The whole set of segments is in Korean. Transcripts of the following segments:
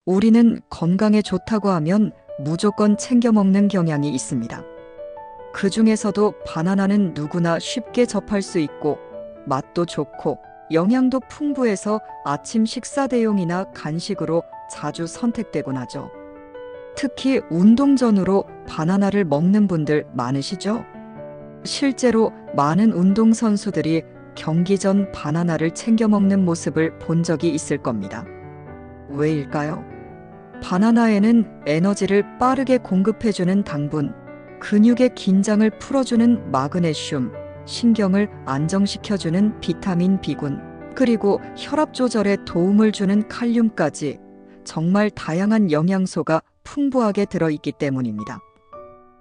우리는 건강에 좋다고 하면 무조건 챙겨 먹는 경향이 있습니다. 그 중에서도 바나나는 누구나 쉽게 접할 수 있고 맛도 좋고 영양도 풍부해서 아침 식사 대용이나 간식으로 자주 선택되곤 하죠. 특히 운동 전후로 바나나를 먹는 분들 많으시죠? 실제로 많은 운동선수들이 경기 전 바나나를 챙겨 먹는 모습을 본 적이 있을 겁니다. 왜일까요? 바나나에는 에너지를 빠르게 공급해주는 당분, 근육의 긴장을 풀어주는 마그네슘, 신경을 안정시켜주는 비타민 B군, 그리고 혈압 조절에 도움을 주는 칼륨까지 정말 다양한 영양소가 풍부하게 들어있기 때문입니다.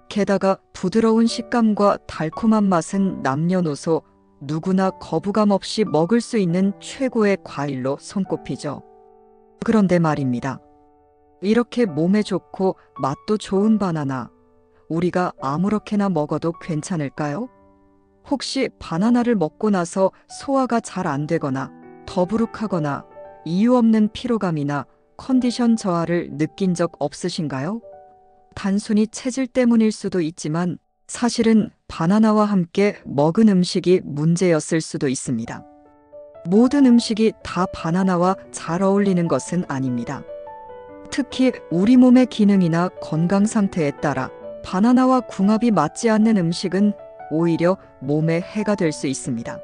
게다가 부드러운 식감과 달콤한 맛은 남녀노소 누구나 거부감 없이 먹을 수 있는 최고의 과일로 손꼽히죠. 그런데 말입니다. 이렇게 몸에 좋고 맛도 좋은 바나나, 우리가 아무렇게나 먹어도 괜찮을까요? 혹시 바나나를 먹고 나서 소화가 잘 안 되거나 더부룩하거나 이유 없는 피로감이나 컨디션 저하를 느낀 적 없으신가요? 단순히 체질 때문일 수도 있지만 사실은 바나나와 함께 먹은 음식이 문제였을 수도 있습니다. 모든 음식이 다 바나나와 잘 어울리는 것은 아닙니다. 특히 우리 몸의 기능이나 건강 상태에 따라 바나나와 궁합이 맞지 않는 음식은 오히려 몸에 해가 될 수 있습니다.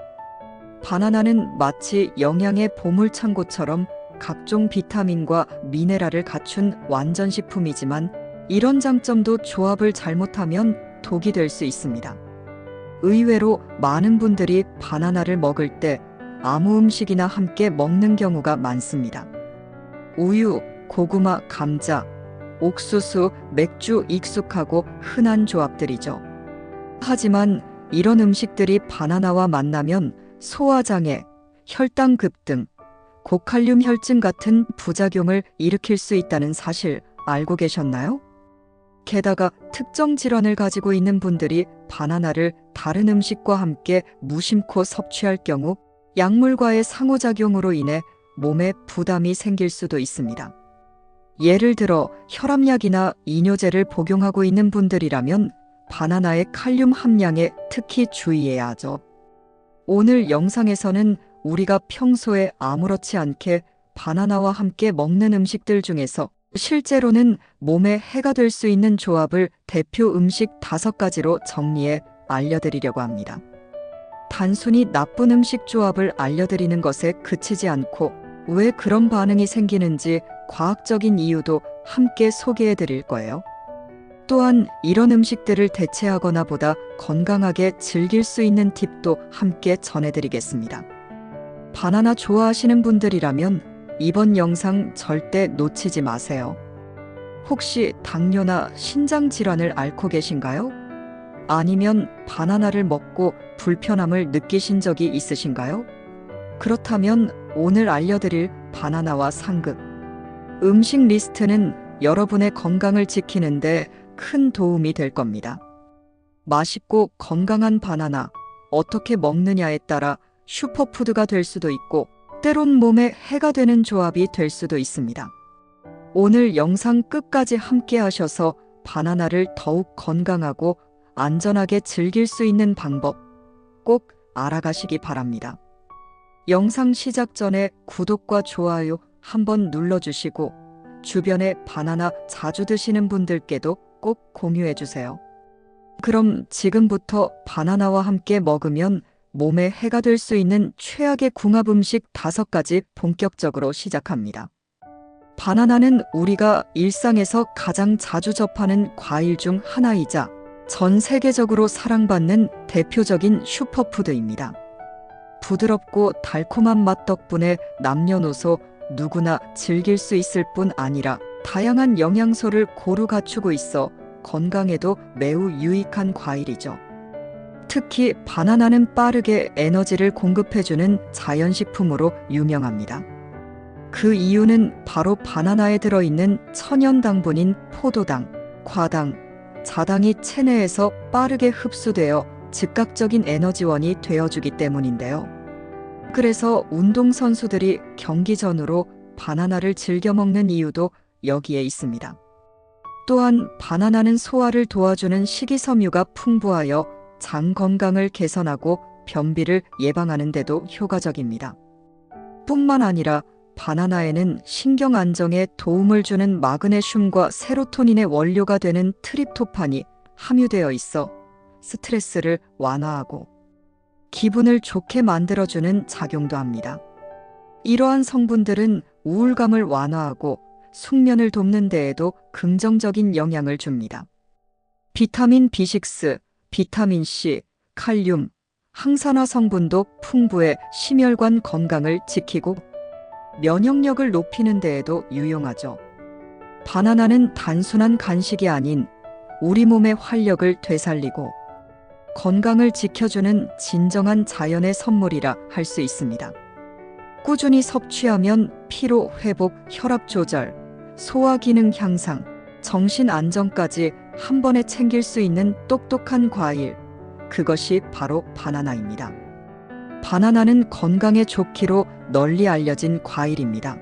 바나나는 마치 영양의 보물창고처럼 각종 비타민과 미네랄을 갖춘 완전식품이지만 이런 장점도 조합을 잘못하면 독이 될 수 있습니다. 의외로 많은 분들이 바나나를 먹을 때 아무 음식이나 함께 먹는 경우가 많습니다. 우유, 고구마, 감자, 옥수수, 맥주 익숙하고 흔한 조합들이죠. 하지만 이런 음식들이 바나나와 만나면 소화장애, 혈당 급등, 고칼륨 혈증 같은 부작용을 일으킬 수 있다는 사실 알고 계셨나요? 게다가 특정 질환을 가지고 있는 분들이 바나나를 다른 음식과 함께 무심코 섭취할 경우 약물과의 상호작용으로 인해 몸에 부담이 생길 수도 있습니다. 예를 들어 혈압약이나 이뇨제를 복용하고 있는 분들이라면 바나나의 칼륨 함량에 특히 주의해야 하죠. 오늘 영상에서는 우리가 평소에 아무렇지 않게 바나나와 함께 먹는 음식들 중에서 실제로는 몸에 해가 될 수 있는 조합을 대표 음식 5가지로 정리해 알려드리려고 합니다. 단순히 나쁜 음식 조합을 알려드리는 것에 그치지 않고 왜 그런 반응이 생기는지 과학적인 이유도 함께 소개해 드릴 거예요. 또한 이런 음식들을 대체하거나 보다 건강하게 즐길 수 있는 팁도 함께 전해드리겠습니다. 바나나 좋아하시는 분들이라면 이번 영상 절대 놓치지 마세요. 혹시 당뇨나 신장 질환을 앓고 계신가요? 아니면 바나나를 먹고 불편함을 느끼신 적이 있으신가요? 그렇다면 오늘 알려드릴 바나나와 상극 음식 리스트는 여러분의 건강을 지키는데 큰 도움이 될 겁니다. 맛있고 건강한 바나나, 어떻게 먹느냐에 따라 슈퍼푸드가 될 수도 있고 때론 몸에 해가 되는 조합이 될 수도 있습니다. 오늘 영상 끝까지 함께 하셔서 바나나를 더욱 건강하고 안전하게 즐길 수 있는 방법 꼭 알아가시기 바랍니다. 영상 시작 전에 구독과 좋아요 한번 눌러주시고 주변에 바나나 자주 드시는 분들께도 꼭 공유해주세요. 그럼 지금부터 바나나와 함께 먹으면 몸에 해가 될 수 있는 최악의 궁합 음식 5가지 본격적으로 시작합니다. 바나나는 우리가 일상에서 가장 자주 접하는 과일 중 하나이자 전 세계적으로 사랑받는 대표적인 슈퍼푸드입니다. 부드럽고 달콤한 맛 덕분에 남녀노소 누구나 즐길 수 있을 뿐 아니라 다양한 영양소를 고루 갖추고 있어 건강에도 매우 유익한 과일이죠. 특히 바나나는 빠르게 에너지를 공급해주는 자연식품으로 유명합니다. 그 이유는 바로 바나나에 들어있는 천연 당분인 포도당, 과당, 자당이 체내에서 빠르게 흡수되어 즉각적인 에너지원이 되어주기 때문인데요. 그래서 운동선수들이 경기 전후로 바나나를 즐겨 먹는 이유도 여기에 있습니다. 또한 바나나는 소화를 도와주는 식이섬유가 풍부하여 장 건강을 개선하고 변비를 예방하는 데도 효과적입니다. 뿐만 아니라 바나나에는 신경 안정에 도움을 주는 마그네슘과 세로토닌의 원료가 되는 트립토판이 함유되어 있어 스트레스를 완화하고 기분을 좋게 만들어주는 작용도 합니다. 이러한 성분들은 우울감을 완화하고 숙면을 돕는 데에도 긍정적인 영향을 줍니다. 비타민 B6, 비타민 C, 칼륨, 항산화 성분도 풍부해 심혈관 건강을 지키고 면역력을 높이는 데에도 유용하죠. 바나나는 단순한 간식이 아닌 우리 몸의 활력을 되살리고 건강을 지켜주는 진정한 자연의 선물이라 할 수 있습니다. 꾸준히 섭취하면 피로 회복, 혈압 조절, 소화 기능 향상, 정신 안정까지 한 번에 챙길 수 있는 똑똑한 과일, 그것이 바로 바나나입니다. 바나나는 건강에 좋기로 널리 알려진 과일입니다.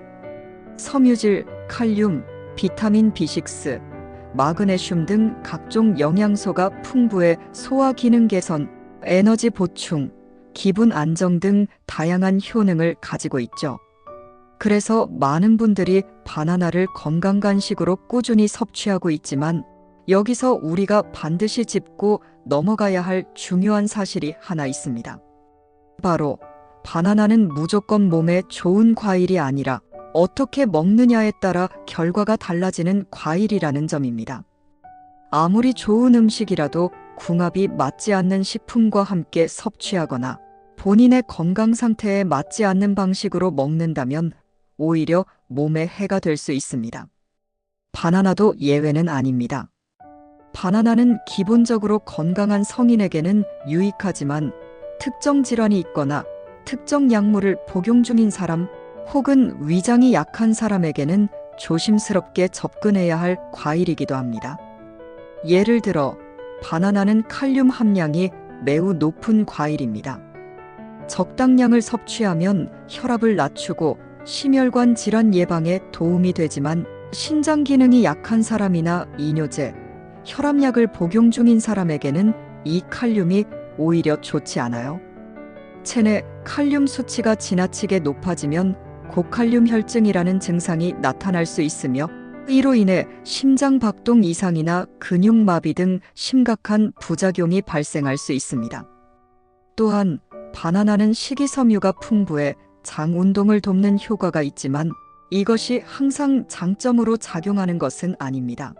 섬유질, 칼륨, 비타민 B6, 마그네슘 등 각종 영양소가 풍부해 소화 기능 개선, 에너지 보충, 기분 안정 등 다양한 효능을 가지고 있죠. 그래서 많은 분들이 바나나를 건강 간식으로 꾸준히 섭취하고 있지만 여기서 우리가 반드시 짚고 넘어가야 할 중요한 사실이 하나 있습니다. 바로 바나나는 무조건 몸에 좋은 과일이 아니라 어떻게 먹느냐에 따라 결과가 달라지는 과일이라는 점입니다. 아무리 좋은 음식이라도 궁합이 맞지 않는 식품과 함께 섭취하거나 본인의 건강 상태에 맞지 않는 방식으로 먹는다면 오히려 몸에 해가 될 수 있습니다. 바나나도 예외는 아닙니다. 바나나는 기본적으로 건강한 성인에게는 유익하지만 특정 질환이 있거나 특정 약물을 복용 중인 사람 혹은 위장이 약한 사람에게는 조심스럽게 접근해야 할 과일이기도 합니다. 예를 들어 바나나는 칼륨 함량이 매우 높은 과일입니다. 적당량을 섭취하면 혈압을 낮추고 심혈관 질환 예방에 도움이 되지만 신장 기능이 약한 사람이나 이뇨제, 혈압약을 복용 중인 사람에게는 이 칼륨이 오히려 좋지 않아요. 체내 칼륨 수치가 지나치게 높아지면 고칼륨 혈증이라는 증상이 나타날 수 있으며 이로 인해 심장 박동 이상이나 근육마비 등 심각한 부작용이 발생할 수 있습니다. 또한 바나나는 식이섬유가 풍부해 장 운동을 돕는 효과가 있지만 이것이 항상 장점으로 작용하는 것은 아닙니다.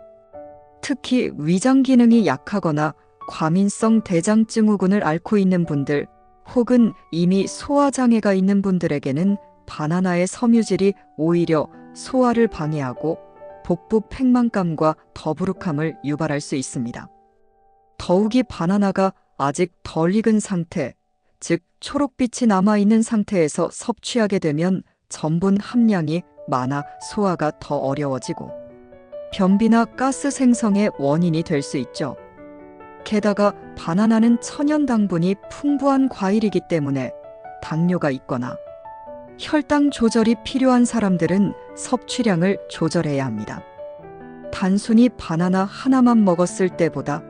특히 위장 기능이 약하거나 과민성 대장증후군을 앓고 있는 분들 혹은 이미 소화장애가 있는 분들에게는 바나나의 섬유질이 오히려 소화를 방해하고 복부 팽만감과 더부룩함을 유발할 수 있습니다. 더욱이 바나나가 아직 덜 익은 상태, 즉 초록빛이 남아있는 상태에서 섭취하게 되면 전분 함량이 많아 소화가 더 어려워지고 변비나 가스 생성의 원인이 될 수 있죠. 게다가 바나나는 천연 당분이 풍부한 과일이기 때문에 당뇨가 있거나 혈당 조절이 필요한 사람들은 섭취량을 조절해야 합니다. 단순히 바나나 하나만 먹었을 때보다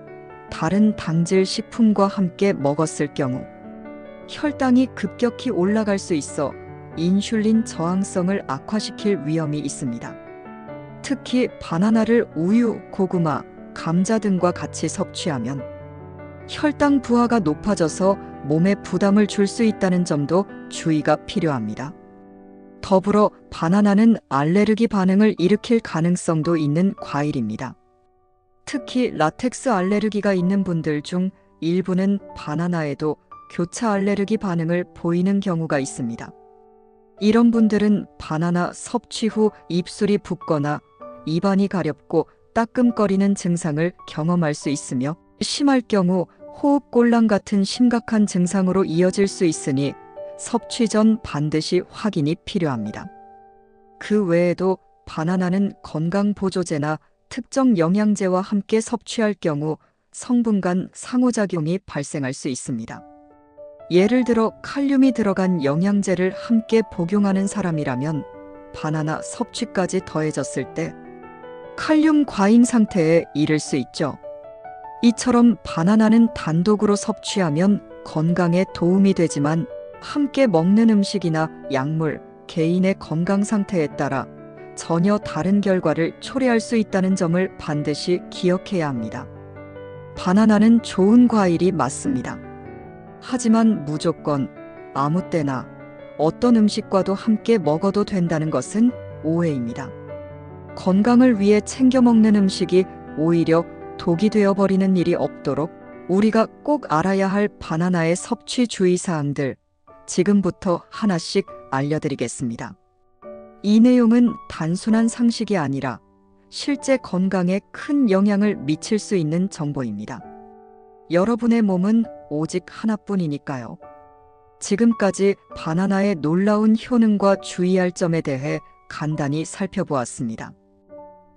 다른 당질 식품과 함께 먹었을 경우 혈당이 급격히 올라갈 수 있어 인슐린 저항성을 악화시킬 위험이 있습니다. 특히 바나나를 우유, 고구마, 감자 등과 같이 섭취하면 혈당 부하가 높아져서 몸에 부담을 줄 수 있다는 점도 주의가 필요합니다. 더불어 바나나는 알레르기 반응을 일으킬 가능성도 있는 과일입니다. 특히 라텍스 알레르기가 있는 분들 중 일부는 바나나에도 교차 알레르기 반응을 보이는 경우가 있습니다. 이런 분들은 바나나 섭취 후 입술이 붓거나 입안이 가렵고 따끔거리는 증상을 경험할 수 있으며 심할 경우 호흡곤란 같은 심각한 증상으로 이어질 수 있으니 섭취 전 반드시 확인이 필요합니다. 그 외에도 바나나는 건강보조제나 특정 영양제와 함께 섭취할 경우 성분 간 상호작용이 발생할 수 있습니다. 예를 들어 칼륨이 들어간 영양제를 함께 복용하는 사람이라면 바나나 섭취까지 더해졌을 때 칼륨 과잉 상태에 이를 수 있죠. 이처럼 바나나는 단독으로 섭취하면 건강에 도움이 되지만 함께 먹는 음식이나 약물, 개인의 건강 상태에 따라 전혀 다른 결과를 초래할 수 있다는 점을 반드시 기억해야 합니다. 바나나는 좋은 과일이 맞습니다. 하지만 무조건 아무 때나 어떤 음식과도 함께 먹어도 된다는 것은 오해입니다. 건강을 위해 챙겨 먹는 음식이 오히려 독이 되어버리는 일이 없도록 우리가 꼭 알아야 할 바나나의 섭취 주의사항들 지금부터 하나씩 알려드리겠습니다. 이 내용은 단순한 상식이 아니라 실제 건강에 큰 영향을 미칠 수 있는 정보입니다. 여러분의 몸은 오직 하나뿐이니까요. 지금까지 바나나의 놀라운 효능과 주의할 점에 대해 간단히 살펴보았습니다.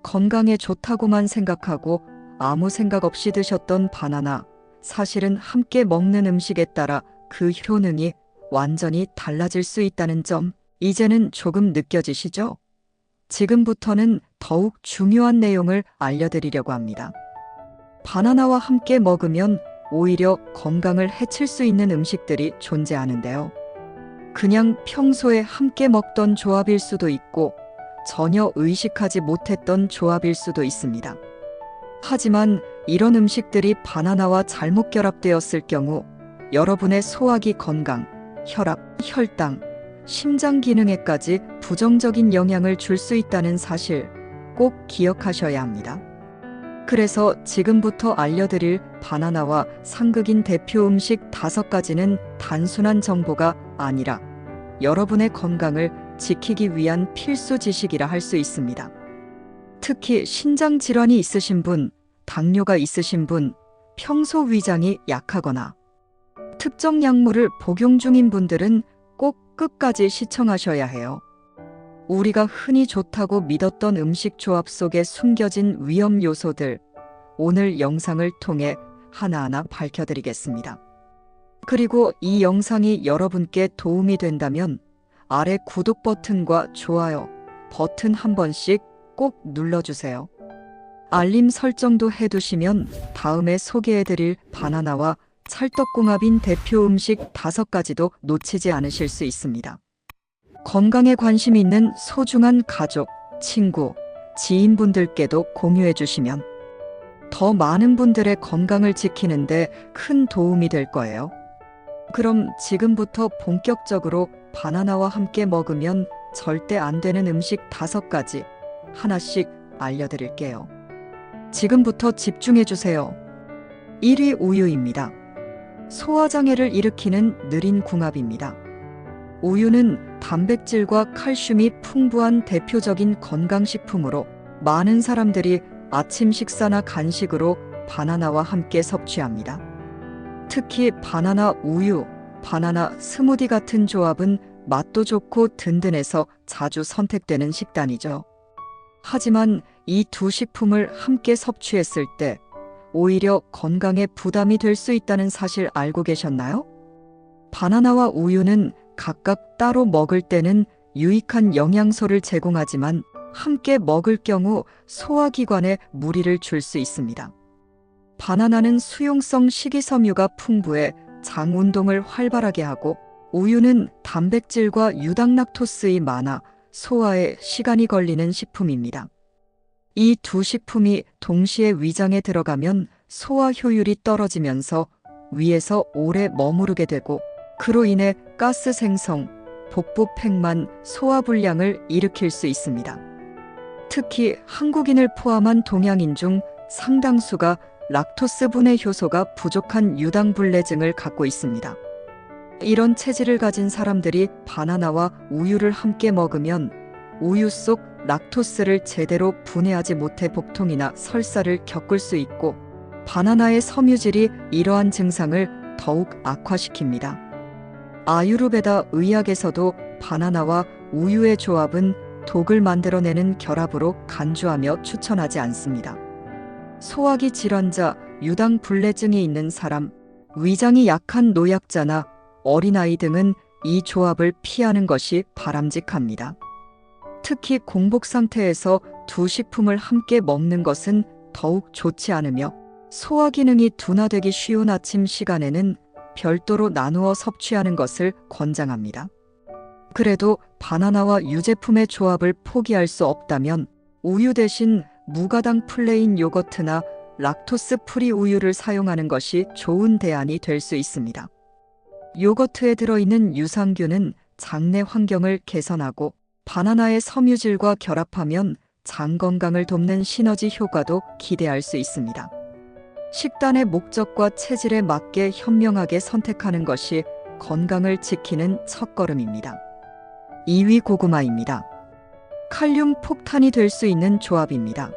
건강에 좋다고만 생각하고 아무 생각 없이 드셨던 바나나, 사실은 함께 먹는 음식에 따라 그 효능이 완전히 달라질 수 있다는 점, 이제는 조금 느껴지시죠? 지금부터는 더욱 중요한 내용을 알려드리려고 합니다. 바나나와 함께 먹으면 오히려 건강을 해칠 수 있는 음식들이 존재하는데요. 그냥 평소에 함께 먹던 조합일 수도 있고 전혀 의식하지 못했던 조합일 수도 있습니다. 하지만 이런 음식들이 바나나와 잘못 결합되었을 경우 여러분의 소화기 건강, 혈압, 혈당, 심장 기능에까지 부정적인 영향을 줄 수 있다는 사실 꼭 기억하셔야 합니다. 그래서 지금부터 알려드릴 바나나와 상극인 대표 음식 5가지는 단순한 정보가 아니라 여러분의 건강을 지키기 위한 필수 지식이라 할 수 있습니다. 특히 신장 질환이 있으신 분, 당뇨가 있으신 분, 평소 위장이 약하거나 특정 약물을 복용 중인 분들은 꼭 끝까지 시청하셔야 해요. 우리가 흔히 좋다고 믿었던 음식 조합 속에 숨겨진 위험 요소들, 오늘 영상을 통해 하나하나 밝혀드리겠습니다. 그리고 이 영상이 여러분께 도움이 된다면 아래 구독 버튼과 좋아요 버튼 한 번씩 꼭 눌러주세요. 알림 설정도 해두시면 다음에 소개해드릴 바나나와 찰떡궁합인 대표 음식 5가지도 놓치지 않으실 수 있습니다. 건강에 관심 있는 소중한 가족, 친구, 지인분들께도 공유해 주시면 더 많은 분들의 건강을 지키는데 큰 도움이 될 거예요. 그럼 지금부터 본격적으로 바나나와 함께 먹으면 절대 안 되는 음식 5가지 하나씩 알려드릴게요. 지금부터 집중해 주세요. 1위 우유입니다. 소화장애를 일으키는 느린 궁합입니다. 우유는 단백질과 칼슘이 풍부한 대표적인 건강식품으로 많은 사람들이 아침 식사나 간식으로 바나나와 함께 섭취합니다. 특히 바나나 우유, 바나나 스무디 같은 조합은 맛도 좋고 든든해서 자주 선택되는 식단이죠. 하지만 이 두 식품을 함께 섭취했을 때 오히려 건강에 부담이 될 수 있다는 사실 알고 계셨나요? 바나나와 우유는 각각 따로 먹을 때는 유익한 영양소를 제공하지만 함께 먹을 경우 소화기관에 무리를 줄 수 있습니다. 바나나는 수용성 식이섬유가 풍부해 장 운동을 활발하게 하고 우유는 단백질과 유당락토스이 많아 소화에 시간이 걸리는 식품입니다. 이 두 식품이 동시에 위장에 들어가면 소화 효율이 떨어지면서 위에서 오래 머무르게 되고 그로 인해 가스 생성, 복부 팽만, 소화불량을 일으킬 수 있습니다. 특히 한국인을 포함한 동양인 중 상당수가 락토스 분해 효소가 부족한 유당불내증을 갖고 있습니다. 이런 체질을 가진 사람들이 바나나와 우유를 함께 먹으면 우유 속 락토스를 제대로 분해하지 못해 복통이나 설사를 겪을 수 있고 바나나의 섬유질이 이러한 증상을 더욱 악화시킵니다. 아유르베다 의학에서도 바나나와 우유의 조합은 독을 만들어내는 결합으로 간주하며 추천하지 않습니다. 소화기 질환자, 유당불내증이 있는 사람, 위장이 약한 노약자나 어린아이 등은 이 조합을 피하는 것이 바람직합니다. 특히 공복 상태에서 두 식품을 함께 먹는 것은 더욱 좋지 않으며 소화 기능이 둔화되기 쉬운 아침 시간에는 별도로 나누어 섭취하는 것을 권장합니다. 그래도 바나나와 유제품의 조합을 포기할 수 없다면 우유 대신 무가당 플레인 요거트나 락토스 프리 우유를 사용하는 것이 좋은 대안이 될 수 있습니다. 요거트에 들어있는 유산균은 장내 환경을 개선하고 바나나의 섬유질과 결합하면 장 건강을 돕는 시너지 효과도 기대할 수 있습니다. 식단의 목적과 체질에 맞게 현명하게 선택하는 것이 건강을 지키는 첫걸음입니다. 2위 고구마입니다. 칼륨 폭탄이 될 수 있는 조합입니다.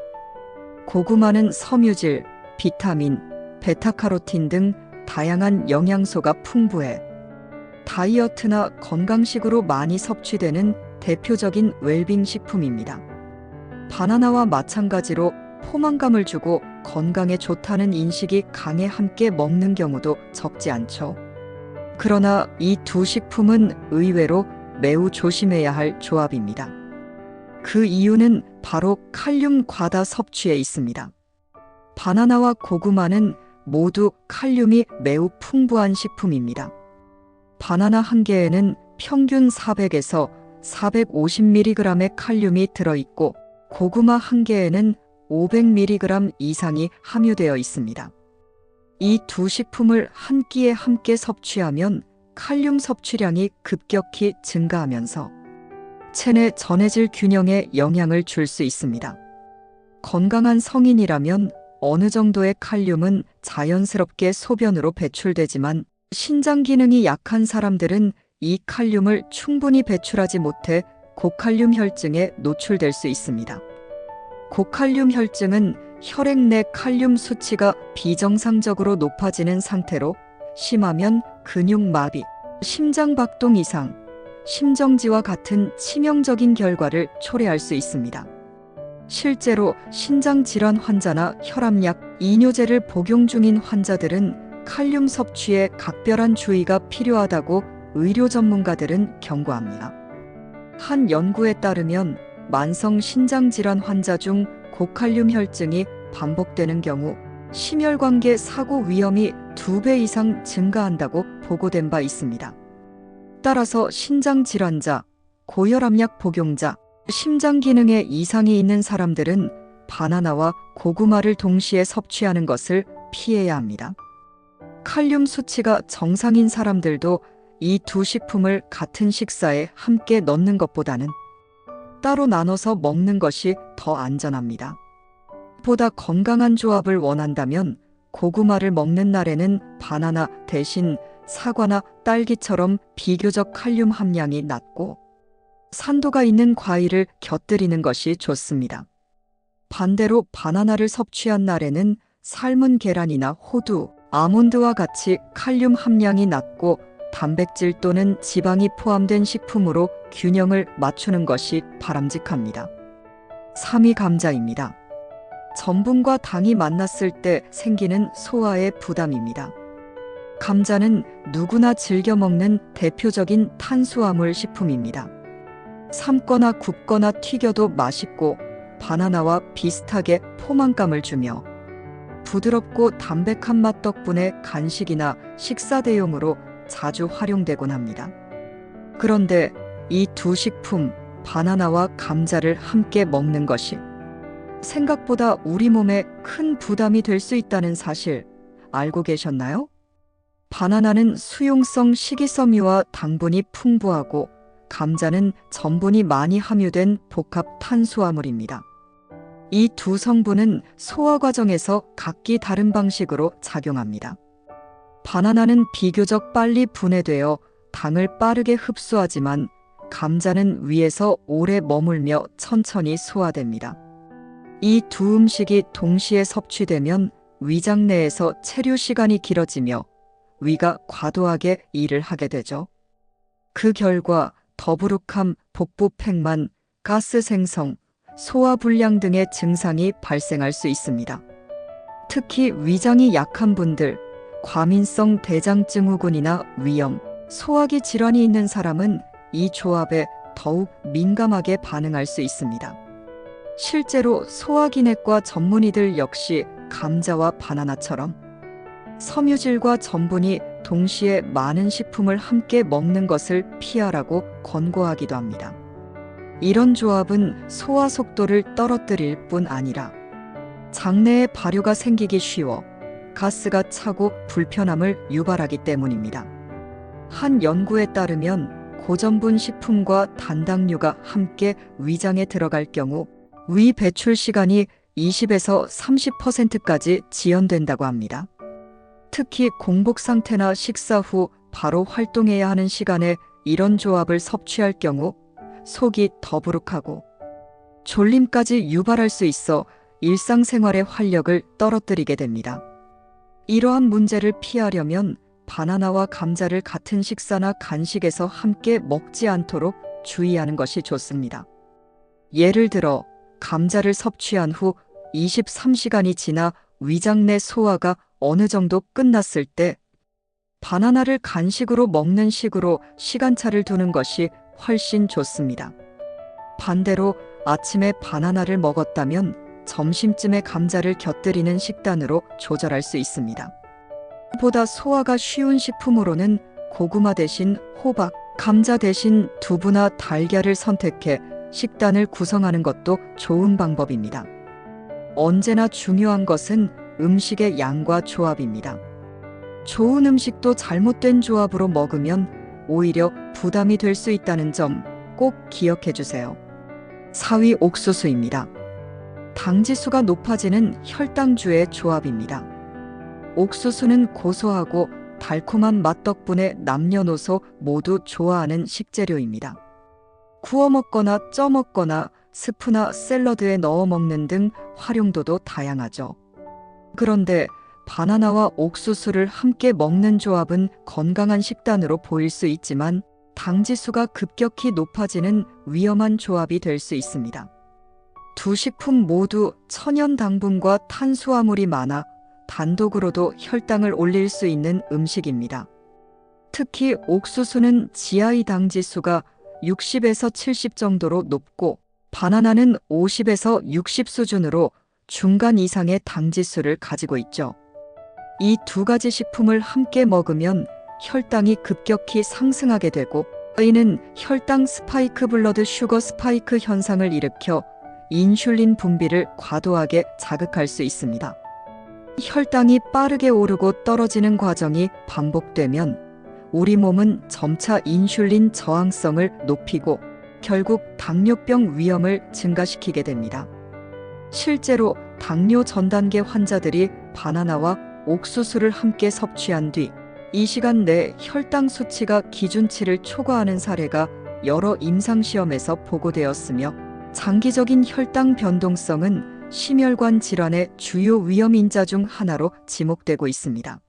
고구마는 섬유질, 비타민, 베타카로틴 등 다양한 영양소가 풍부해 다이어트나 건강식으로 많이 섭취되는 대표적인 웰빙 식품입니다. 바나나와 마찬가지로 포만감을 주고 건강에 좋다는 인식이 강해 함께 먹는 경우도 적지 않죠. 그러나 이 두 식품은 의외로 매우 조심해야 할 조합입니다. 그 이유는 바로 칼륨 과다 섭취에 있습니다. 바나나와 고구마는 모두 칼륨이 매우 풍부한 식품입니다. 바나나 한 개에는 평균 400에서 450mg의 칼륨이 들어있고 고구마 한 개에는 500mg 이상이 함유되어 있습니다. 이 두 식품을 한 끼에 함께 섭취하면 칼륨 섭취량이 급격히 증가하면서 체내 전해질 균형에 영향을 줄 수 있습니다. 건강한 성인이라면 어느 정도의 칼륨은 자연스럽게 소변으로 배출되지만 신장 기능이 약한 사람들은 이 칼륨을 충분히 배출하지 못해 고칼륨 혈증에 노출될 수 있습니다. 고칼륨 혈증은 혈액 내 칼륨 수치가 비정상적으로 높아지는 상태로 심하면 근육마비, 심장박동 이상, 심정지와 같은 치명적인 결과를 초래할 수 있습니다. 실제로 신장질환 환자나 혈압약, 이뇨제를 복용 중인 환자들은 칼륨 섭취에 각별한 주의가 필요하다고 의료 전문가들은 경고합니다. 한 연구에 따르면 만성 신장질환 환자 중 고칼륨 혈증이 반복되는 경우 심혈관계 사고 위험이 2배 이상 증가한다고 보고된 바 있습니다. 따라서 신장질환자, 고혈압약 복용자, 심장 기능에 이상이 있는 사람들은 바나나와 고구마를 동시에 섭취하는 것을 피해야 합니다. 칼륨 수치가 정상인 사람들도 이 두 식품을 같은 식사에 함께 넣는 것보다는 따로 나눠서 먹는 것이 더 안전합니다. 보다 건강한 조합을 원한다면 고구마를 먹는 날에는 바나나 대신 사과나 딸기처럼 비교적 칼륨 함량이 낮고 산도가 있는 과일을 곁들이는 것이 좋습니다. 반대로 바나나를 섭취한 날에는 삶은 계란이나 호두, 아몬드와 같이 칼륨 함량이 낮고 단백질 또는 지방이 포함된 식품으로 균형을 맞추는 것이 바람직합니다. 3위 감자입니다. 전분과 당이 만났을 때 생기는 소화의 부담입니다. 감자는 누구나 즐겨 먹는 대표적인 탄수화물 식품입니다. 삶거나 굽거나 튀겨도 맛있고 바나나와 비슷하게 포만감을 주며 부드럽고 담백한 맛 덕분에 간식이나 식사 대용으로 자주 활용되곤 합니다. 그런데 이 두 식품, 바나나와 감자를 함께 먹는 것이 생각보다 우리 몸에 큰 부담이 될 수 있다는 사실 알고 계셨나요? 바나나는 수용성 식이섬유와 당분이 풍부하고 감자는 전분이 많이 함유된 복합 탄수화물입니다. 이 두 성분은 소화 과정에서 각기 다른 방식으로 작용합니다. 바나나는 비교적 빨리 분해되어 당을 빠르게 흡수하지만 감자는 위에서 오래 머물며 천천히 소화됩니다. 이 두 음식이 동시에 섭취되면 위장 내에서 체류 시간이 길어지며 위가 과도하게 일을 하게 되죠. 그 결과 더부룩함, 복부 팽만, 가스 생성, 소화불량 등의 증상이 발생할 수 있습니다. 특히 위장이 약한 분들, 과민성 대장증후군이나 위염, 소화기 질환이 있는 사람은 이 조합에 더욱 민감하게 반응할 수 있습니다. 실제로 소화기내과 전문의들 역시 감자와 바나나처럼 섬유질과 전분이 동시에 많은 식품을 함께 먹는 것을 피하라고 권고하기도 합니다. 이런 조합은 소화 속도를 떨어뜨릴 뿐 아니라 장내에 발효가 생기기 쉬워 가스가 차고 불편함을 유발하기 때문입니다. 한 연구에 따르면 고전분 식품과 단당류가 함께 위장에 들어갈 경우 위 배출 시간이 20에서 30%까지 지연된다고 합니다. 특히 공복 상태나 식사 후 바로 활동해야 하는 시간에 이런 조합을 섭취할 경우 속이 더부룩하고 졸림까지 유발할 수 있어 일상생활의 활력을 떨어뜨리게 됩니다. 이러한 문제를 피하려면 바나나와 감자를 같은 식사나 간식에서 함께 먹지 않도록 주의하는 것이 좋습니다. 예를 들어 감자를 섭취한 후 23시간이 지나 위장 내 소화가 어느 정도 끝났을 때 바나나를 간식으로 먹는 식으로 시간차를 두는 것이 훨씬 좋습니다. 반대로 아침에 바나나를 먹었다면 점심쯤에 감자를 곁들이는 식단으로 조절할 수 있습니다. 보다 소화가 쉬운 식품으로는 고구마 대신 호박, 감자 대신 두부나 달걀을 선택해 식단을 구성하는 것도 좋은 방법입니다. 언제나 중요한 것은 음식의 양과 조합입니다. 좋은 음식도 잘못된 조합으로 먹으면 오히려 부담이 될 수 있다는 점 꼭 기억해 주세요. 4위 옥수수입니다. 당지수가 높아지는 혈당주의 조합입니다. 옥수수는 고소하고 달콤한 맛 덕분에 남녀노소 모두 좋아하는 식재료입니다. 구워 먹거나 쪄 먹거나 스프나 샐러드에 넣어 먹는 등 활용도도 다양하죠. 그런데 바나나와 옥수수를 함께 먹는 조합은 건강한 식단으로 보일 수 있지만 당지수가 급격히 높아지는 위험한 조합이 될 수 있습니다. 두 식품 모두 천연 당분과 탄수화물이 많아 단독으로도 혈당을 올릴 수 있는 음식입니다. 특히 옥수수는 GI 당지수가 60에서 70 정도로 높고 바나나는 50에서 60 수준으로 중간 이상의 당지수를 가지고 있죠. 이 두 가지 식품을 함께 먹으면 혈당이 급격히 상승하게 되고 이는 혈당 스파이크 블러드 슈거 스파이크 현상을 일으켜 인슐린 분비를 과도하게 자극할 수 있습니다. 혈당이 빠르게 오르고 떨어지는 과정이 반복되면 우리 몸은 점차 인슐린 저항성을 높이고 결국 당뇨병 위험을 증가시키게 됩니다. 실제로 당뇨 전 단계 환자들이 바나나와 옥수수를 함께 섭취한 뒤 이 시간 내 혈당 수치가 기준치를 초과하는 사례가 여러 임상시험에서 보고되었으며 장기적인 혈당 변동성은 심혈관 질환의 주요 위험 인자 중 하나로 지목되고 있습니다.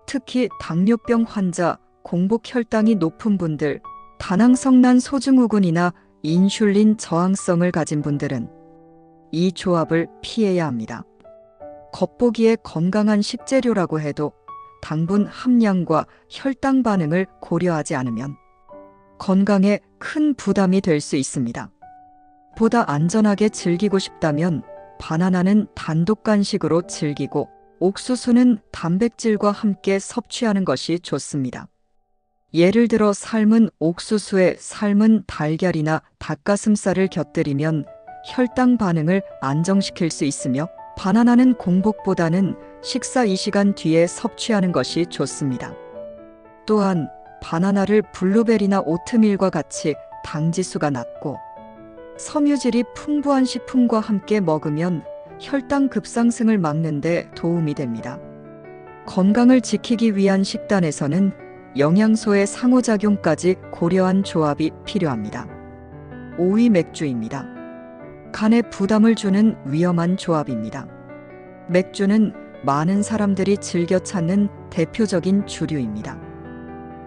특히 당뇨병 환자, 공복 혈당이 높은 분들, 다낭성난 소증후군이나 인슐린 저항성을 가진 분들은 이 조합을 피해야 합니다. 겉보기에 건강한 식재료라고 해도 당분 함량과 혈당 반응을 고려하지 않으면 건강에 큰 부담이 될 수 있습니다. 보다 안전하게 즐기고 싶다면 바나나는 단독 간식으로 즐기고 옥수수는 단백질과 함께 섭취하는 것이 좋습니다. 예를 들어 삶은 옥수수에 삶은 달걀이나 닭가슴살을 곁들이면 혈당 반응을 안정시킬 수 있으며 바나나는 공복보다는 식사 2시간 뒤에 섭취하는 것이 좋습니다. 또한 바나나를 블루베리나 오트밀과 같이 당지수가 낮고 섬유질이 풍부한 식품과 함께 먹으면 혈당 급상승을 막는 데 도움이 됩니다. 건강을 지키기 위한 식단에서는 영양소의 상호작용까지 고려한 조합이 필요합니다. 5위 맥주입니다. 간에 부담을 주는 위험한 조합입니다. 맥주는 많은 사람들이 즐겨 찾는 대표적인 주류입니다.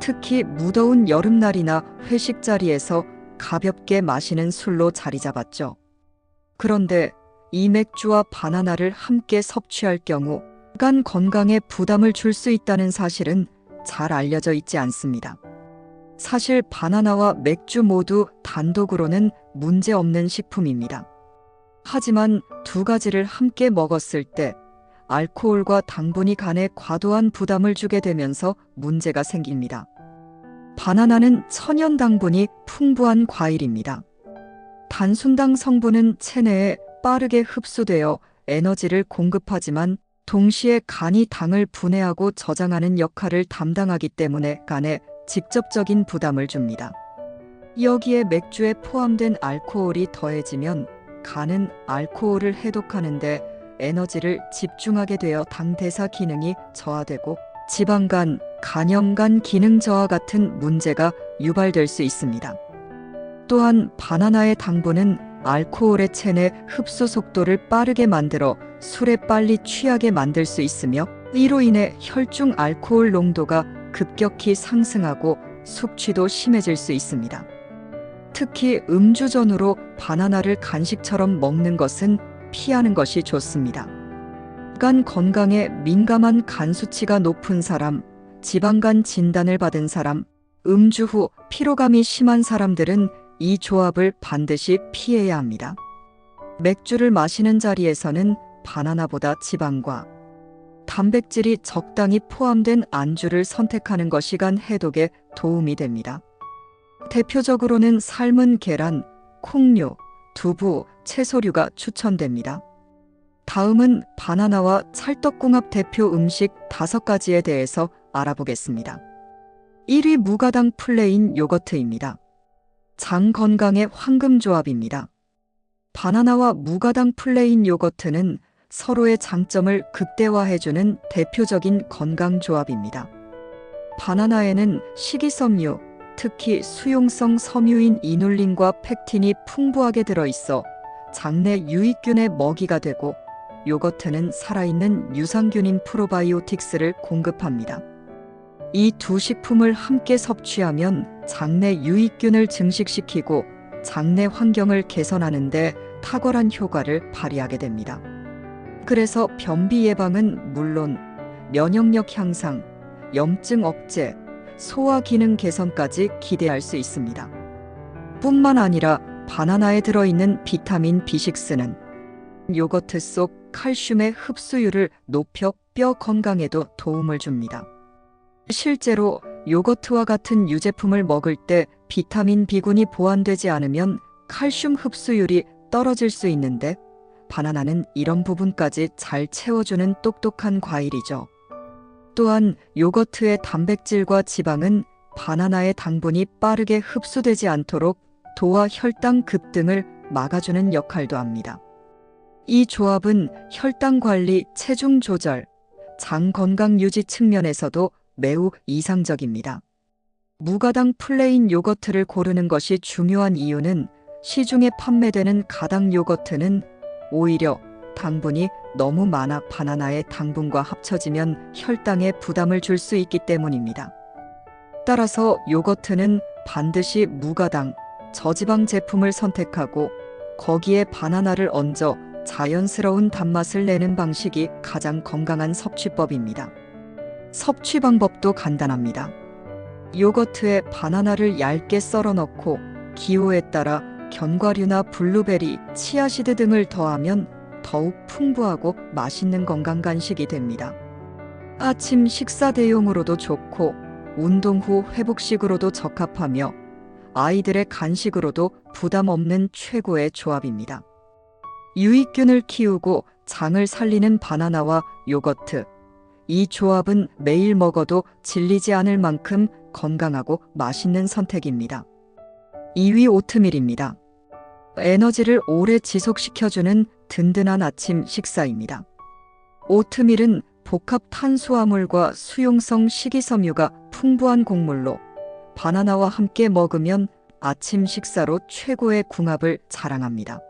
특히 무더운 여름날이나 회식 자리에서 가볍게 마시는 술로 자리 잡았죠. 그런데 이 맥주와 바나나를 함께 섭취할 경우 간 건강에 부담을 줄 수 있다는 사실은 잘 알려져 있지 않습니다. 사실 바나나와 맥주 모두 단독으로는 문제 없는 식품입니다. 하지만 두 가지를 함께 먹었을 때 알코올과 당분이 간에 과도한 부담을 주게 되면서 문제가 생깁니다. 바나나는 천연 당분이 풍부한 과일입니다. 단순당 성분은 체내에 빠르게 흡수되어 에너지를 공급하지만 동시에 간이 당을 분해하고 저장하는 역할을 담당하기 때문에 간에 직접적인 부담을 줍니다. 여기에 맥주에 포함된 알코올이 더해지면 간은 알코올을 해독하는데 에너지를 집중하게 되어 당 대사 기능이 저하되고 지방간, 간염간 기능 저하 같은 문제가 유발될 수 있습니다. 또한 바나나의 당분은 알코올의 체내 흡수 속도를 빠르게 만들어 술에 빨리 취하게 만들 수 있으며 이로 인해 혈중 알코올 농도가 급격히 상승하고 숙취도 심해질 수 있습니다. 특히 음주 전후로 바나나를 간식처럼 먹는 것은 피하는 것이 좋습니다. 간 건강에 민감한 간 수치가 높은 사람, 지방간 진단을 받은 사람, 음주 후 피로감이 심한 사람들은 이 조합을 반드시 피해야 합니다. 맥주를 마시는 자리에서는 바나나보다 지방과 단백질이 적당히 포함된 안주를 선택하는 것이 간 해독에 도움이 됩니다. 대표적으로는 삶은 계란, 콩류, 두부, 채소류가 추천됩니다. 다음은 바나나와 찰떡궁합 대표 음식 5가지에 대해서 알아보겠습니다. 1위 무가당 플레인 요거트입니다. 장 건강의 황금 조합입니다. 바나나와 무가당 플레인 요거트는 서로의 장점을 극대화해주는 대표적인 건강 조합입니다. 바나나에는 식이섬유, 특히 수용성 섬유인 이눌린과 펙틴이 풍부하게 들어있어 장내 유익균의 먹이가 되고 요거트는 살아있는 유산균인 프로바이오틱스를 공급합니다. 이 두 식품을 함께 섭취하면 장내 유익균을 증식시키고 장내 환경을 개선하는 데 탁월한 효과를 발휘하게 됩니다. 그래서 변비 예방은 물론 면역력 향상, 염증 억제, 소화 기능 개선까지 기대할 수 있습니다. 뿐만 아니라 바나나에 들어있는 비타민 B6는 요거트 속 칼슘의 흡수율을 높여 뼈 건강에도 도움을 줍니다. 실제로 요거트와 같은 유제품을 먹을 때 비타민 B군이 보완되지 않으면 칼슘 흡수율이 떨어질 수 있는데 바나나는 이런 부분까지 잘 채워주는 똑똑한 과일이죠. 또한 요거트의 단백질과 지방은 바나나의 당분이 빠르게 흡수되지 않도록 도와 혈당 급등을 막아주는 역할도 합니다. 이 조합은 혈당 관리, 체중 조절, 장 건강 유지 측면에서도 매우 이상적입니다. 무가당 플레인 요거트를 고르는 것이 중요한 이유는 시중에 판매되는 가당 요거트는 오히려 당분이 너무 많아 바나나의 당분과 합쳐지면 혈당에 부담을 줄 수 있기 때문입니다. 따라서 요거트는 반드시 무가당, 저지방 제품을 선택하고 거기에 바나나를 얹어 자연스러운 단맛을 내는 방식이 가장 건강한 섭취법입니다. 섭취 방법도 간단합니다. 요거트에 바나나를 얇게 썰어 넣고 기호에 따라 견과류나 블루베리, 치아시드 등을 더하면 더욱 풍부하고 맛있는 건강 간식이 됩니다. 아침 식사 대용으로도 좋고 운동 후 회복식으로도 적합하며 아이들의 간식으로도 부담 없는 최고의 조합입니다. 유익균을 키우고 장을 살리는 바나나와 요거트. 이 조합은 매일 먹어도 질리지 않을 만큼 건강하고 맛있는 선택입니다. 2위 오트밀입니다. 에너지를 오래 지속시켜주는 든든한 아침 식사입니다. 오트밀은 복합 탄수화물과 수용성 식이섬유가 풍부한 곡물로 바나나와 함께 먹으면 아침 식사로 최고의 궁합을 자랑합니다.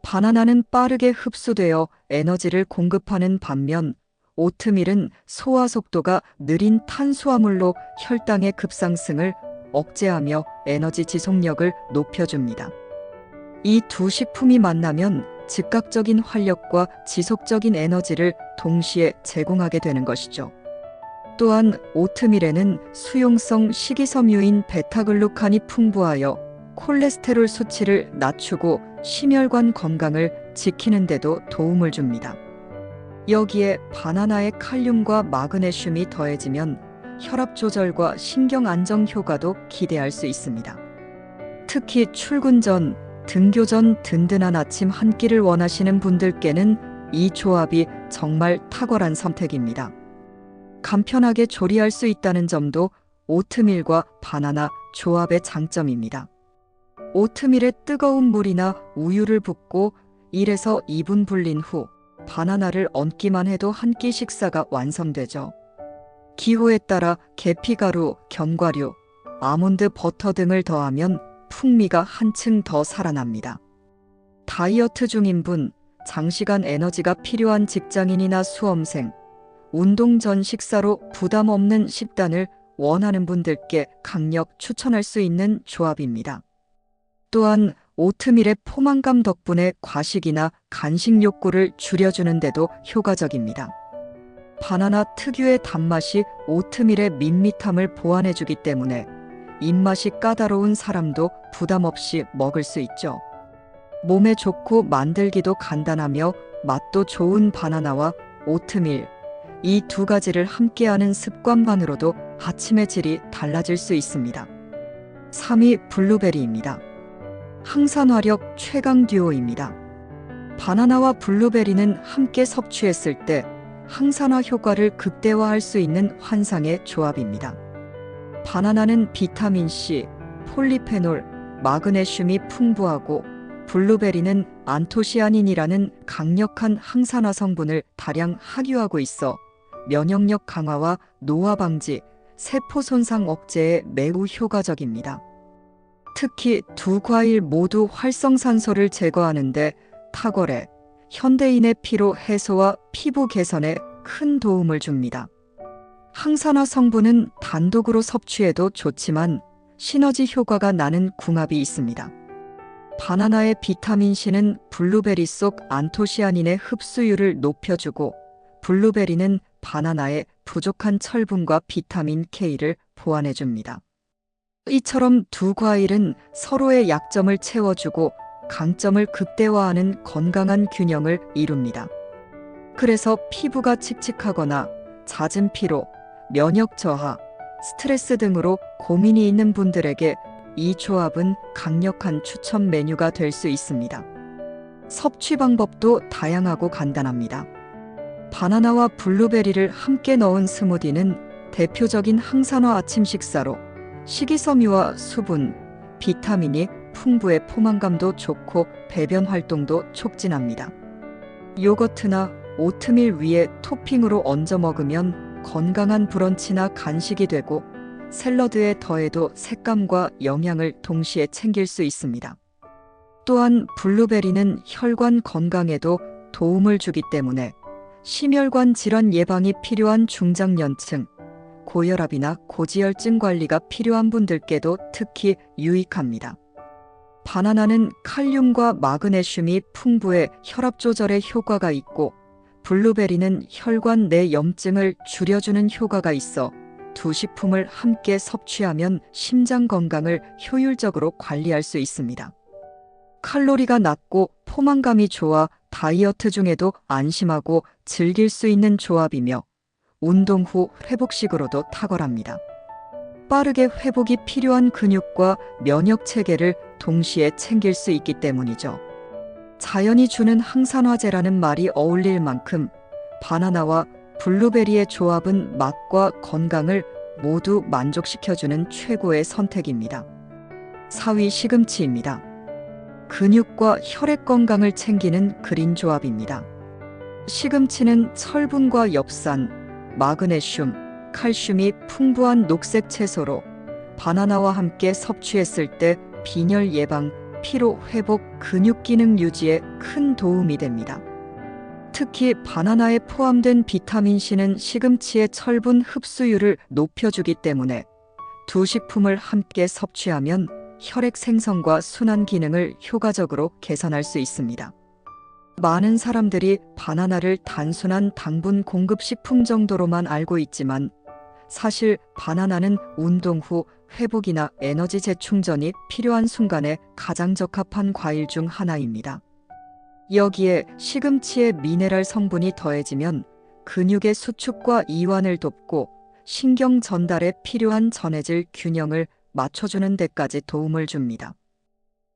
바나나는 빠르게 흡수되어 에너지를 공급하는 반면 오트밀은 소화 속도가 느린 탄수화물로 혈당의 급상승을 억제하며 에너지 지속력을 높여줍니다. 이 두 식품이 만나면 즉각적인 활력과 지속적인 에너지를 동시에 제공하게 되는 것이죠. 또한 오트밀에는 수용성 식이섬유인 베타글루칸이 풍부하여 콜레스테롤 수치를 낮추고 심혈관 건강을 지키는 데도 도움을 줍니다. 여기에 바나나의 칼륨과 마그네슘이 더해지면 혈압 조절과 신경 안정 효과도 기대할 수 있습니다. 특히 출근 전, 등교 전 든든한 아침 한 끼를 원하시는 분들께는 이 조합이 정말 탁월한 선택입니다. 간편하게 조리할 수 있다는 점도 오트밀과 바나나 조합의 장점입니다. 오트밀에 뜨거운 물이나 우유를 붓고 1에서 2분 불린 후 바나나를 얹기만 해도 한 끼 식사가 완성되죠. 기호에 따라 계피가루, 견과류, 아몬드 버터 등을 더하면 풍미가 한층 더 살아납니다. 다이어트 중인 분, 장시간 에너지가 필요한 직장인이나 수험생, 운동 전 식사로 부담 없는 식단을 원하는 분들께 강력 추천할 수 있는 조합입니다. 또한 오트밀의 포만감 덕분에 과식이나 간식 욕구를 줄여주는 데도 효과적입니다. 바나나 특유의 단맛이 오트밀의 밋밋함을 보완해주기 때문에 입맛이 까다로운 사람도 부담 없이 먹을 수 있죠. 몸에 좋고 만들기도 간단하며 맛도 좋은 바나나와 오트밀, 이 두 가지를 함께하는 습관만으로도 아침의 질이 달라질 수 있습니다. 3위 블루베리입니다. 항산화력 최강 듀오입니다. 바나나와 블루베리는 함께 섭취했을 때 항산화 효과를 극대화할 수 있는 환상의 조합입니다. 바나나는 비타민C, 폴리페놀, 마그네슘이 풍부하고 블루베리는 안토시아닌이라는 강력한 항산화 성분을 다량 함유하고 있어 면역력 강화와 노화 방지, 세포 손상 억제에 매우 효과적입니다. 특히 두 과일 모두 활성산소를 제거하는 데 탁월해 현대인의 피로 해소와 피부 개선에 큰 도움을 줍니다. 항산화 성분은 단독으로 섭취해도 좋지만 시너지 효과가 나는 궁합이 있습니다. 바나나의 비타민C는 블루베리 속 안토시아닌의 흡수율을 높여주고 블루베리는 바나나의 부족한 철분과 비타민 K를 보완해줍니다. 이처럼 두 과일은 서로의 약점을 채워주고 강점을 극대화하는 건강한 균형을 이룹니다. 그래서 피부가 칙칙하거나 잦은 피로, 면역 저하, 스트레스 등으로 고민이 있는 분들에게 이 조합은 강력한 추천 메뉴가 될 수 있습니다. 섭취 방법도 다양하고 간단합니다. 바나나와 블루베리를 함께 넣은 스무디는 대표적인 항산화 아침 식사로 식이섬유와 수분, 비타민이 풍부해 포만감도 좋고 배변 활동도 촉진합니다. 요거트나 오트밀 위에 토핑으로 얹어 먹으면 건강한 브런치나 간식이 되고 샐러드에 더해도 색감과 영양을 동시에 챙길 수 있습니다. 또한 블루베리는 혈관 건강에도 도움을 주기 때문에 심혈관 질환 예방이 필요한 중장년층, 고혈압이나 고지혈증 관리가 필요한 분들께도 특히 유익합니다. 바나나는 칼륨과 마그네슘이 풍부해 혈압 조절에 효과가 있고 블루베리는 혈관 내 염증을 줄여주는 효과가 있어 두 식품을 함께 섭취하면 심장 건강을 효율적으로 관리할 수 있습니다. 칼로리가 낮고 포만감이 좋아 다이어트 중에도 안심하고 즐길 수 있는 조합이며 운동 후 회복식으로도 탁월합니다. 빠르게 회복이 필요한 근육과 면역 체계를 동시에 챙길 수 있기 때문이죠. 자연이 주는 항산화제라는 말이 어울릴 만큼 바나나와 블루베리의 조합은 맛과 건강을 모두 만족시켜주는 최고의 선택입니다. 4위 시금치입니다. 근육과 혈액 건강을 챙기는 그린 조합입니다. 시금치는 철분과 엽산, 마그네슘, 칼슘이 풍부한 녹색 채소로 바나나와 함께 섭취했을 때 빈혈 예방, 피로 회복, 근육 기능 유지에 큰 도움이 됩니다. 특히 바나나에 포함된 비타민C는 시금치의 철분 흡수율을 높여주기 때문에 두 식품을 함께 섭취하면 혈액 생성과 순환 기능을 효과적으로 개선할 수 있습니다. 많은 사람들이 바나나를 단순한 당분 공급 식품 정도로만 알고 있지만 사실 바나나는 운동 후 회복이나 에너지 재충전이 필요한 순간에 가장 적합한 과일 중 하나입니다. 여기에 시금치의 미네랄 성분이 더해지면 근육의 수축과 이완을 돕고 신경 전달에 필요한 전해질 균형을 맞춰주는 데까지 도움을 줍니다.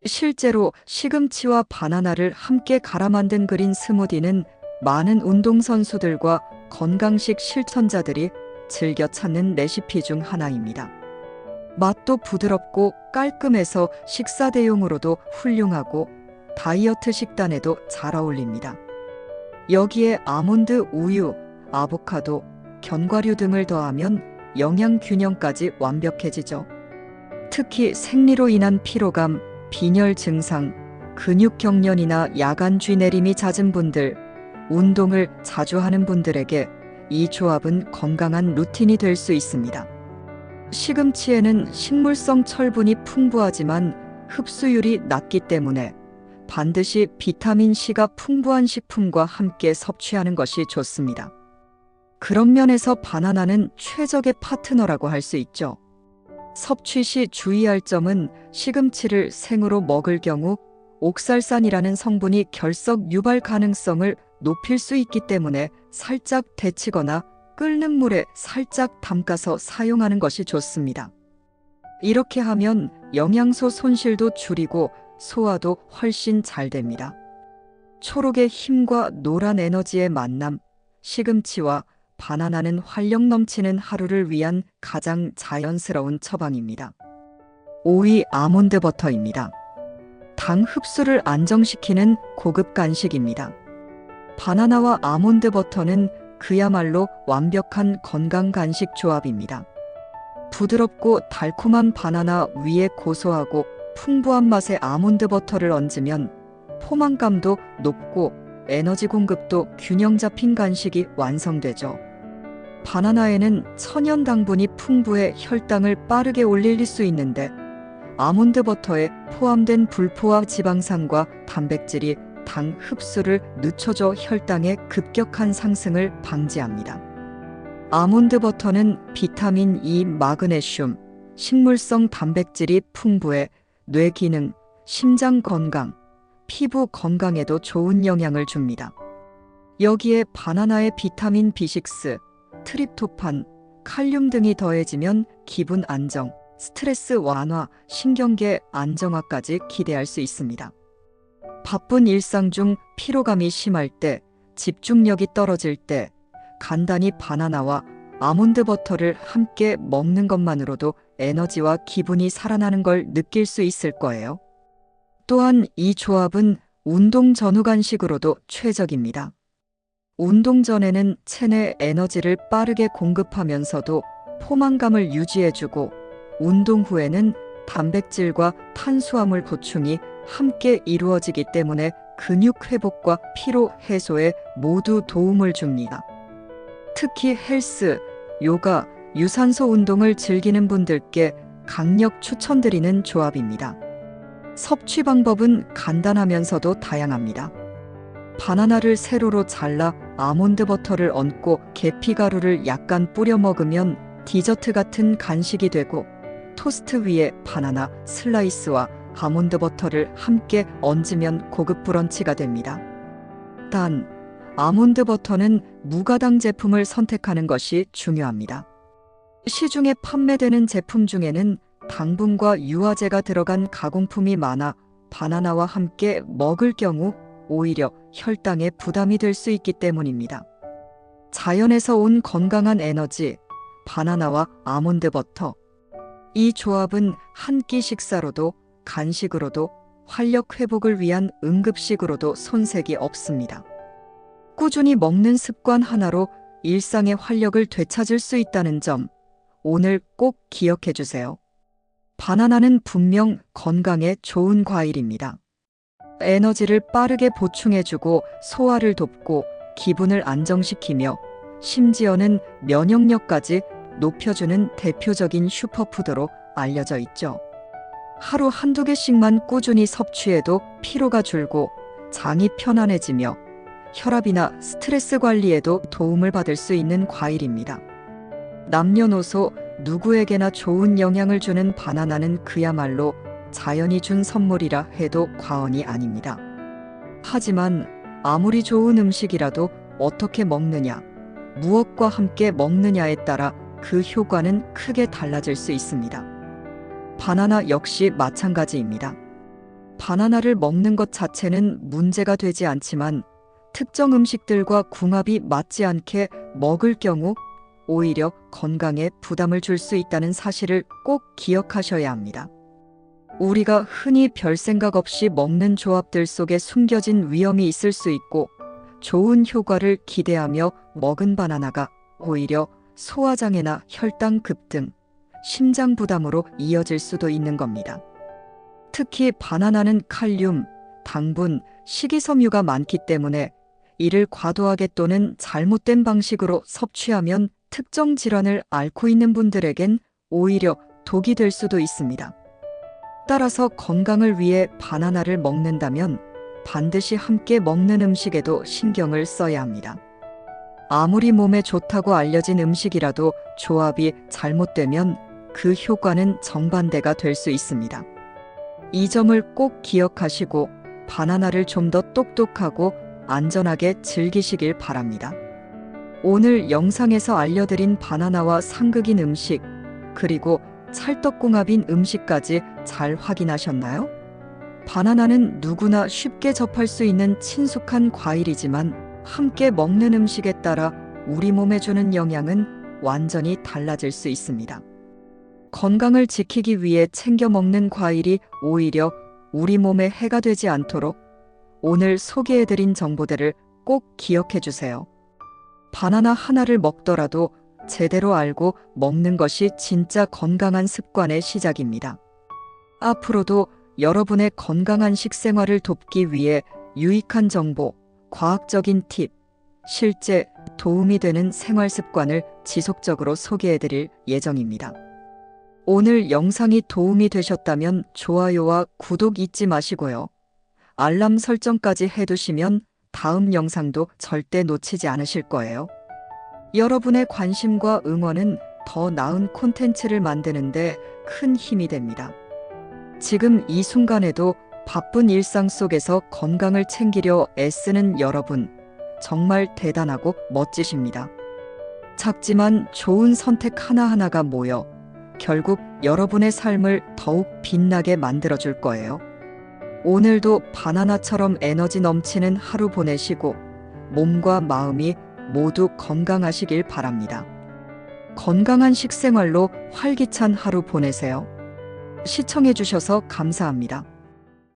실제로 시금치와 바나나를 함께 갈아 만든 그린 스무디는 많은 운동선수들과 건강식 실천자들이 즐겨 찾는 레시피 중 하나입니다. 맛도 부드럽고 깔끔해서 식사 대용으로도 훌륭하고 다이어트 식단에도 잘 어울립니다. 여기에 아몬드, 우유, 아보카도, 견과류 등을 더하면 영양 균형까지 완벽해지죠. 특히 생리로 인한 피로감, 빈혈 증상, 근육 경련이나 야간 쥐내림이 잦은 분들, 운동을 자주 하는 분들에게 이 조합은 건강한 루틴이 될 수 있습니다. 시금치에는 식물성 철분이 풍부하지만 흡수율이 낮기 때문에 반드시 비타민C가 풍부한 식품과 함께 섭취하는 것이 좋습니다. 그런 면에서 바나나는 최적의 파트너라고 할 수 있죠. 섭취 시 주의할 점은 시금치를 생으로 먹을 경우 옥살산이라는 성분이 결석 유발 가능성을 높일 수 있기 때문에 살짝 데치거나 끓는 물에 살짝 담가서 사용하는 것이 좋습니다. 이렇게 하면 영양소 손실도 줄이고 소화도 훨씬 잘 됩니다. 초록의 힘과 노란 에너지의 만남, 시금치와 바나나는 활력 넘치는 하루를 위한 가장 자연스러운 처방입니다. 5위 아몬드 버터입니다. 당 흡수를 안정시키는 고급 간식입니다. 바나나와 아몬드 버터는 그야말로 완벽한 건강 간식 조합입니다. 부드럽고 달콤한 바나나 위에 고소하고 풍부한 맛의 아몬드 버터를 얹으면 포만감도 높고 에너지 공급도 균형 잡힌 간식이 완성되죠. 바나나에는 천연 당분이 풍부해 혈당을 빠르게 올릴 수 있는데 아몬드 버터에 포함된 불포화 지방산과 단백질이 당 흡수를 늦춰줘 혈당의 급격한 상승을 방지합니다. 아몬드 버터는 비타민 E, 마그네슘, 식물성 단백질이 풍부해 뇌 기능, 심장 건강, 피부 건강에도 좋은 영향을 줍니다. 여기에 바나나의 비타민 B6, 트립토판, 칼륨 등이 더해지면 기분 안정, 스트레스 완화, 신경계 안정화까지 기대할 수 있습니다. 바쁜 일상 중 피로감이 심할 때, 집중력이 떨어질 때 간단히 바나나와 아몬드 버터를 함께 먹는 것만으로도 에너지와 기분이 살아나는 걸 느낄 수 있을 거예요. 또한 이 조합은 운동 전후 간식으로도 최적입니다. 운동 전에는 체내 에너지를 빠르게 공급하면서도 포만감을 유지해주고 운동 후에는 단백질과 탄수화물 보충이 함께 이루어지기 때문에 근육 회복과 피로 해소에 모두 도움을 줍니다. 특히 헬스, 요가, 유산소 운동을 즐기는 분들께 강력 추천드리는 조합입니다. 섭취 방법은 간단하면서도 다양합니다. 바나나를 세로로 잘라 아몬드 버터를 얹고 계피가루를 약간 뿌려 먹으면 디저트 같은 간식이 되고 토스트 위에 바나나 슬라이스와 아몬드 버터를 함께 얹으면 고급 브런치가 됩니다. 단, 아몬드 버터는 무가당 제품을 선택하는 것이 중요합니다. 시중에 판매되는 제품 중에는 당분과 유화제가 들어간 가공품이 많아 바나나와 함께 먹을 경우 오히려 혈당에 부담이 될 수 있기 때문입니다. 자연에서 온 건강한 에너지, 바나나와 아몬드 버터. 이 조합은 한 끼 식사로도 간식으로도 활력 회복을 위한 응급식으로도 손색이 없습니다. 꾸준히 먹는 습관 하나로 일상의 활력을 되찾을 수 있다는 점, 오늘 꼭 기억해 주세요. 바나나는 분명 건강에 좋은 과일입니다. 에너지를 빠르게 보충해주고 소화를 돕고 기분을 안정시키며 심지어는 면역력까지 높여주는 대표적인 슈퍼푸드로 알려져 있죠. 하루 한두 개씩만 꾸준히 섭취해도 피로가 줄고 장이 편안해지며 혈압이나 스트레스 관리에도 도움을 받을 수 있는 과일입니다. 남녀노소 누구에게나 좋은 영향을 주는 바나나는 그야말로 자연이 준 선물이라 해도 과언이 아닙니다. 하지만 아무리 좋은 음식이라도 어떻게 먹느냐, 무엇과 함께 먹느냐에 따라 그 효과는 크게 달라질 수 있습니다. 바나나 역시 마찬가지입니다. 바나나를 먹는 것 자체는 문제가 되지 않지만 특정 음식들과 궁합이 맞지 않게 먹을 경우 오히려 건강에 부담을 줄 수 있다는 사실을 꼭 기억하셔야 합니다. 우리가 흔히 별 생각 없이 먹는 조합들 속에 숨겨진 위험이 있을 수 있고 좋은 효과를 기대하며 먹은 바나나가 오히려 소화장애나 혈당 급등, 심장 부담으로 이어질 수도 있는 겁니다. 특히 바나나는 칼륨, 당분, 식이섬유가 많기 때문에 이를 과도하게 또는 잘못된 방식으로 섭취하면 특정 질환을 앓고 있는 분들에겐 오히려 독이 될 수도 있습니다. 따라서 건강을 위해 바나나를 먹는다면 반드시 함께 먹는 음식에도 신경을 써야 합니다. 아무리 몸에 좋다고 알려진 음식이라도 조합이 잘못되면 그 효과는 정반대가 될 수 있습니다. 이 점을 꼭 기억하시고 바나나를 좀 더 똑똑하고 안전하게 즐기시길 바랍니다. 오늘 영상에서 알려드린 바나나와 상극인 음식, 그리고 찰떡궁합인 음식까지 잘 확인하셨나요? 바나나는 누구나 쉽게 접할 수 있는 친숙한 과일이지만 함께 먹는 음식에 따라 우리 몸에 주는 영향은 완전히 달라질 수 있습니다. 건강을 지키기 위해 챙겨 먹는 과일이 오히려 우리 몸에 해가 되지 않도록 오늘 소개해드린 정보들을 꼭 기억해 주세요. 바나나 하나를 먹더라도 제대로 알고 먹는 것이 진짜 건강한 습관의 시작입니다. 앞으로도 여러분의 건강한 식생활을 돕기 위해 유익한 정보, 과학적인 팁, 실제 도움이 되는 생활 습관을 지속적으로 소개해드릴 예정입니다. 오늘 영상이 도움이 되셨다면 좋아요와 구독 잊지 마시고요. 알람 설정까지 해두시면 다음 영상도 절대 놓치지 않으실 거예요. 여러분의 관심과 응원은 더 나은 콘텐츠를 만드는데 큰 힘이 됩니다. 지금 이 순간에도 바쁜 일상 속에서 건강을 챙기려 애쓰는 여러분, 정말 대단하고 멋지십니다. 작지만 좋은 선택 하나하나가 모여 결국 여러분의 삶을 더욱 빛나게 만들어줄 거예요. 오늘도 바나나처럼 에너지 넘치는 하루 보내시고 몸과 마음이 모두 건강하시길 바랍니다. 건강한 식생활로 활기찬 하루 보내세요. 시청해주셔서 감사합니다.